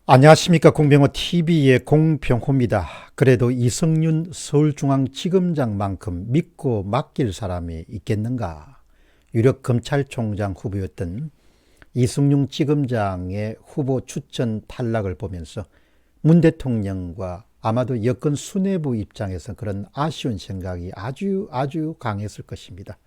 안녕하십니까. 공병호 TV의 공병호입니다. 그래도 이성윤 서울중앙지검장만큼 믿고 맡길 사람이 있겠는가. 유력 검찰총장 후보였던 이성윤 지검장의 후보 추천 탈락을 보면서 문 대통령과 아마도 여권 수뇌부 입장에서 그런 아쉬운 생각이 아주 강했을 것입니다.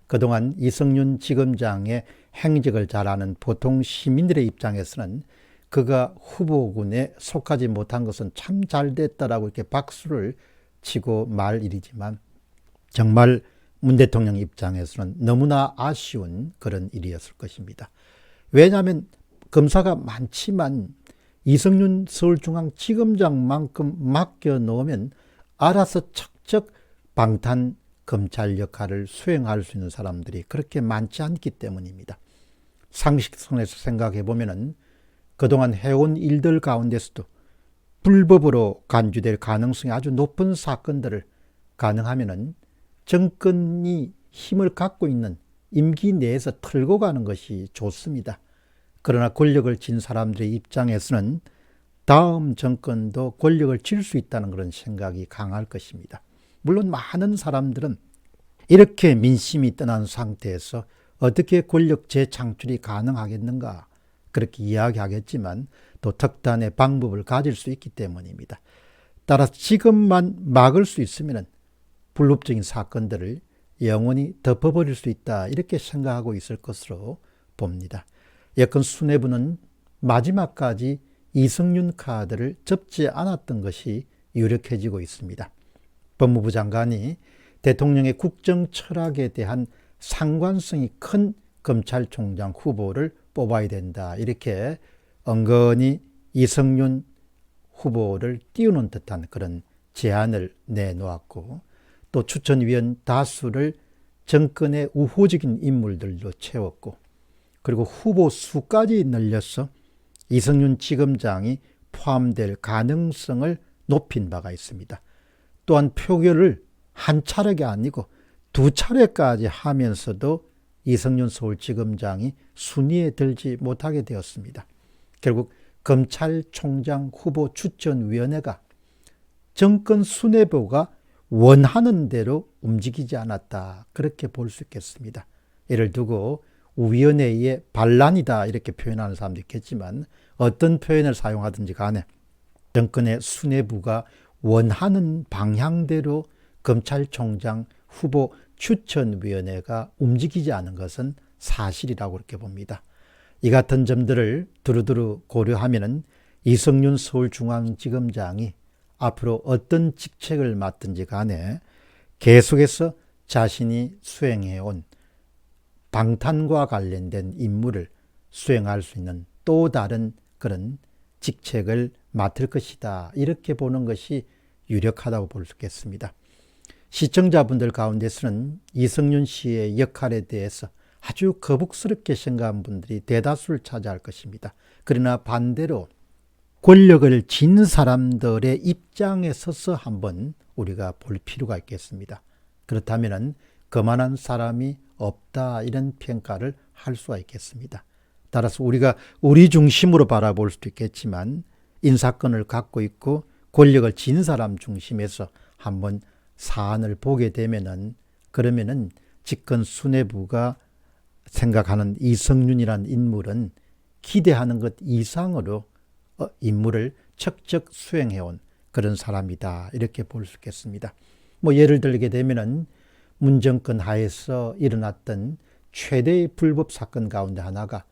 그동안 이성윤 지검장의 행적을 잘 아는 보통 시민들의 입장에서는 그가 후보군에 속하지 못한 것은 참 잘됐다라고 이렇게 박수를 치고 말 일이지만, 정말 문 대통령 입장에서는 너무나 아쉬운 그런 일이었을 것입니다. 왜냐하면 검사가 많지만 이성윤 서울중앙지검장만큼 맡겨놓으면 알아서 척척 방탄 검찰 역할을 수행할 수 있는 사람들이 그렇게 많지 않기 때문입니다. 상식선에서 생각해 보면은 그동안 해온 일들 가운데서도 불법으로 간주될 가능성이 아주 높은 사건들을 가능하면은 정권이 힘을 갖고 있는 임기 내에서 털고 가는 것이 좋습니다. 그러나 권력을 쥔 사람들의 입장에서는 다음 정권도 권력을 쥘 수 있다는 그런 생각이 강할 것입니다. 물론 많은 사람들은 이렇게 민심이 떠난 상태에서 어떻게 권력 재창출이 가능하겠는가, 그렇게 이야기하겠지만 또 특단의 방법을 가질 수 있기 때문입니다. 따라서 지금만 막을 수 있으면 불법적인 사건들을 영원히 덮어버릴 수 있다, 이렇게 생각하고 있을 것으로 봅니다. 여권 수뇌부는 마지막까지 이성윤 카드를 접지 않았던 것이 유력해지고 있습니다. 법무부 장관이 대통령의 국정 철학에 대한 상관성이 큰 검찰총장 후보를 뽑아야 된다, 이렇게 은근히 이성윤 후보를 띄우는 듯한 그런 제안을 내놓았고, 또 추천위원 다수를 정권의 우호적인 인물들로 채웠고, 그리고 후보 수까지 늘려서 이성윤 지검장이 포함될 가능성을 높인 바가 있습니다. 또한 표결을 한 차례가 아니고 두 차례까지 하면서도 이성윤 서울지검장이 순위에 들지 못하게 되었습니다. 결국 검찰총장 후보 추천위원회가 정권 수뇌부가 원하는 대로 움직이지 않았다, 그렇게 볼 수 있겠습니다. 예를 두고 위원회의 반란이다, 이렇게 표현하는 사람도 있겠지만, 어떤 표현을 사용하든지 간에 정권의 수뇌부가 원하는 방향대로 검찰총장 후보 추천위원회가 움직이지 않은 것은 사실이라고 그렇게 봅니다. 이 같은 점들을 두루두루 고려하면 이성윤 서울중앙지검장이 앞으로 어떤 직책을 맡든지 간에 계속해서 자신이 수행해온 방탄과 관련된 임무를 수행할 수 있는 또 다른 그런 직책을 맡을 것이다, 이렇게 보는 것이 유력하다고 볼 수 있겠습니다. 시청자분들 가운데서는 이성윤 씨의 역할에 대해서 아주 거북스럽게 생각한 분들이 대다수를 차지할 것입니다. 그러나 반대로 권력을 쥔 사람들의 입장에 서서 한번 우리가 볼 필요가 있겠습니다. 그렇다면 그만한 사람이 없다, 이런 평가를 할 수가 있겠습니다. 따라서 우리가 우리 중심으로 바라볼 수도 있겠지만, 인사권을 갖고 있고 권력을 쥔 사람 중심에서 한번 사안을 보게 되면은, 그러면은 집권 수뇌부가 생각하는 이성윤이라는 인물은 기대하는 것 이상으로 임무를 척척 수행해온 그런 사람이다, 이렇게 볼 수 있겠습니다. 예를 들게 되면은 문정권 하에서 일어났던 최대의 불법 사건 가운데 하나가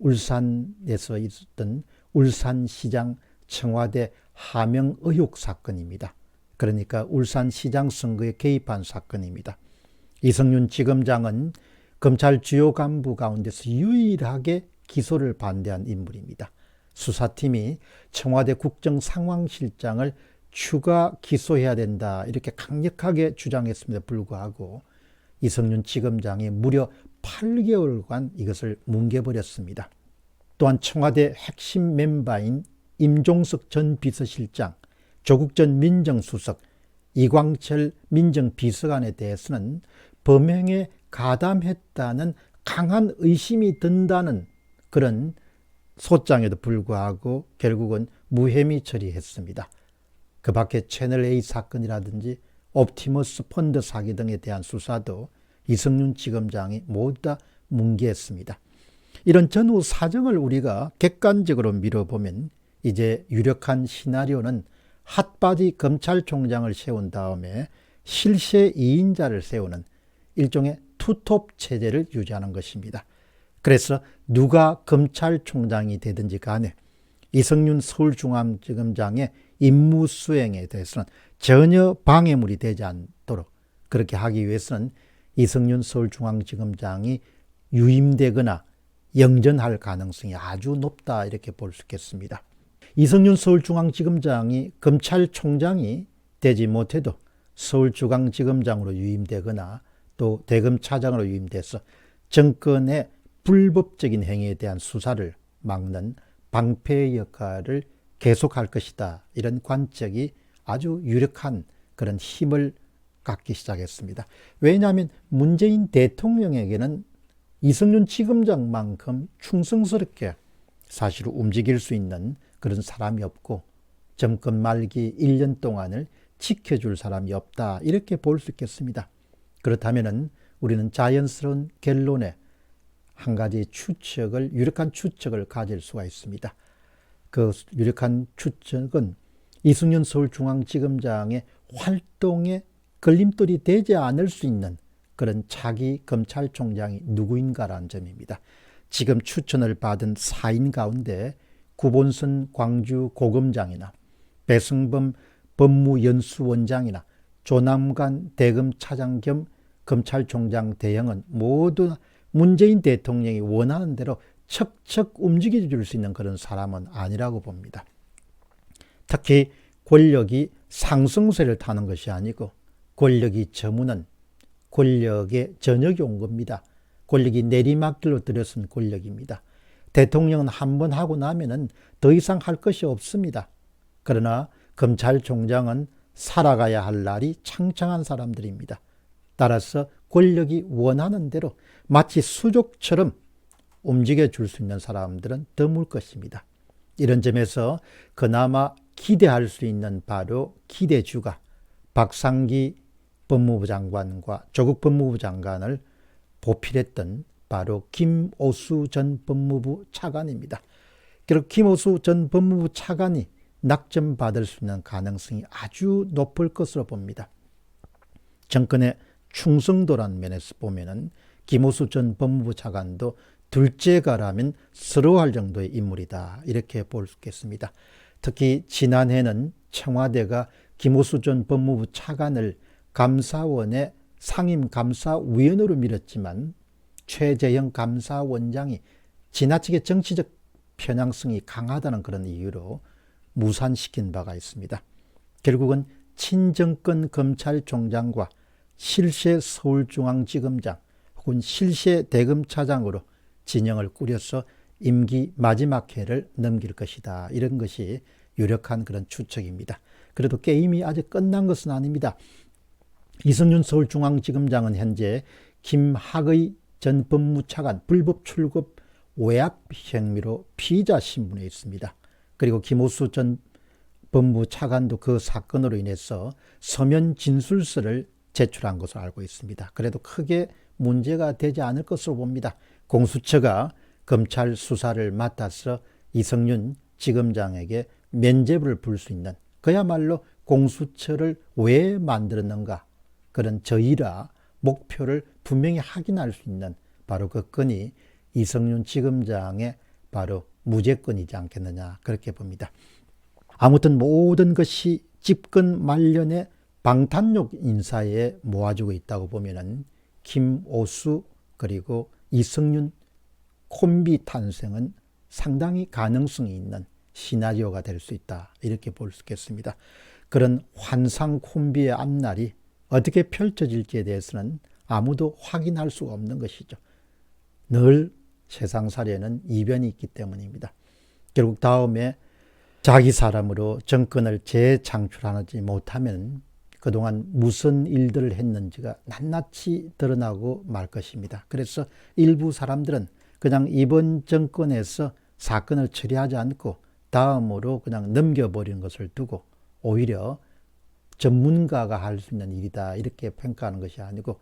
울산에서 있었던 울산시장 청와대 하명 의혹 사건입니다. 그러니까 울산시장 선거에 개입한 사건입니다. 이성윤 지검장은 검찰 주요 간부 가운데서 유일하게 기소를 반대한 인물입니다. 수사팀이 청와대 국정상황실장을 추가 기소해야 된다, 이렇게 강력하게 주장했음에도 불구하고 이성윤 지검장이 무려 8개월간 이것을 뭉개버렸습니다. 또한 청와대 핵심 멤버인 임종석 전 비서실장, 조국 전 민정수석, 이광철 민정비서관에 대해서는 범행에 가담했다는 강한 의심이 든다는 그런 소장에도 불구하고 결국은 무혐의 처리했습니다. 그 밖에 채널A 사건이라든지 옵티머스 펀드 사기 등에 대한 수사도 이성윤 지검장이 모두 다 문기했습니다. 이런 전후 사정을 우리가 객관적으로 미뤄보면 이제 유력한 시나리오는 핫바디 검찰총장을 세운 다음에 실세 2인자를 세우는 일종의 투톱 체제를 유지하는 것입니다. 그래서 누가 검찰총장이 되든지 간에 이성윤 서울중앙지검장의 임무 수행에 대해서는 전혀 방해물이 되지 않도록 그렇게 하기 위해서는 이성윤 서울중앙지검장이 유임되거나 영전할 가능성이 아주 높다 이렇게 볼 수 있겠습니다. 이성윤 서울중앙지검장이 검찰총장이 되지 못해도 서울중앙지검장으로 유임되거나 또 대검차장으로 유임돼서 정권의 불법적인 행위에 대한 수사를 막는 방패의 역할을 계속할 것이다. 이런 관측이 아주 유력한 그런 힘을 갖기 시작했습니다. 왜냐하면 문재인 대통령에게는 이성윤 지검장만큼 충성스럽게 사실 움직일 수 있는 그런 사람이 없고 정권 말기 1년 동안을 지켜줄 사람이 없다. 이렇게 볼 수 있겠습니다. 그렇다면 우리는 자연스러운 결론에 한 가지 유력한 추측을 가질 수가 있습니다. 그 유력한 추측은 이승윤 서울중앙지검장의 활동에 걸림돌이 되지 않을 수 있는 그런 차기 검찰총장이 누구인가라는 점입니다. 지금 추천을 받은 4인 가운데 구본선 광주고검장이나 배승범 법무연수원장이나 조남관 대검차장 겸 검찰총장 대행은 모두 문재인 대통령이 원하는 대로 척척 움직여 줄 수 있는 그런 사람은 아니라고 봅니다. 특히 권력이 상승세를 타는 것이 아니고 권력이 저무는 권력의 저녁이 온 겁니다. 권력이 내리막길로 들어선 권력입니다. 대통령은 한 번 하고 나면은 더 이상 할 것이 없습니다. 그러나 검찰총장은 살아가야 할 날이 창창한 사람들입니다. 따라서 권력이 원하는 대로 마치 수족처럼 움직여 줄 수 있는 사람들은 드물 것입니다. 이런 점에서 그나마 기대할 수 있는 바로 기대주가 박상기 법무부 장관과 조국 법무부 장관을 보필했던 바로 김오수 전 법무부 차관입니다. 결국 김오수 전 법무부 차관이 낙점받을 수 있는 가능성이 아주 높을 것으로 봅니다. 정권의 충성도란 면에서 보면은 김오수 전 법무부 차관도 둘째가라면 서러워할 정도의 인물이다. 이렇게 볼 수 있겠습니다. 특히 지난해는 청와대가 김오수 전 법무부 차관을 감사원의 상임감사위원으로 밀었지만 최재형 감사원장이 지나치게 정치적 편향성이 강하다는 그런 이유로 무산시킨 바가 있습니다. 결국은 친정권 검찰총장과 실세 서울중앙지검장 혹은 실세 대검차장으로 진영을 꾸려서 임기 마지막 해를 넘길 것이다. 이런 것이 유력한 그런 추측입니다. 그래도 게임이 아직 끝난 것은 아닙니다. 이성윤 서울중앙지검장은 현재 김학의 전 법무차관 불법 출급 외압 혐의로 피의자 신분에 있습니다. 그리고 김오수 전 법무부 차관도 그 사건으로 인해서 서면 진술서를 제출한 것으로 알고 있습니다. 그래도 크게 문제가 되지 않을 것으로 봅니다. 공수처가 검찰 수사를 맡아서 이성윤 지검장에게 면죄부를 불 수 있는 그야말로 공수처를 왜 만들었는가 그런 저희라 목표를 분명히 확인할 수 있는 바로 그 건이 이성윤 지검장의 바로 무죄건이지 않겠느냐 그렇게 봅니다. 아무튼 모든 것이 집권 말년에 방탄용 인사에 모아지고 있다고 보면은 김오수 그리고 이성윤 콤비 탄생은 상당히 가능성이 있는 시나리오가 될 수 있다. 이렇게 볼 수 있겠습니다. 그런 환상 콤비의 앞날이 어떻게 펼쳐질지에 대해서는 아무도 확인할 수가 없는 것이죠. 늘 세상살이에는 이변이 있기 때문입니다. 결국 다음에 자기 사람으로 정권을 재창출하지 못하면 그동안 무슨 일들을 했는지가 낱낱이 드러나고 말 것입니다. 그래서 일부 사람들은 그냥 이번 정권에서 사건을 처리하지 않고 다음으로 그냥 넘겨버리는 것을 두고 오히려 전문가가 할 수 있는 일이다 이렇게 평가하는 것이 아니고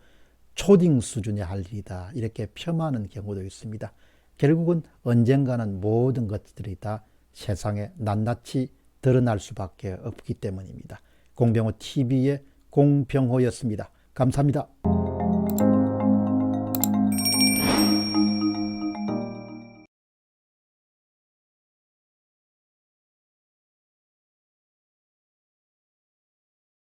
초딩 수준의 할 일이다 이렇게 폄하하는 경우도 있습니다. 결국은 언젠가는 모든 것들이 다 세상에 낱낱이 드러날 수밖에 없기 때문입니다. 공병호 TV의 공병호였습니다. 감사합니다.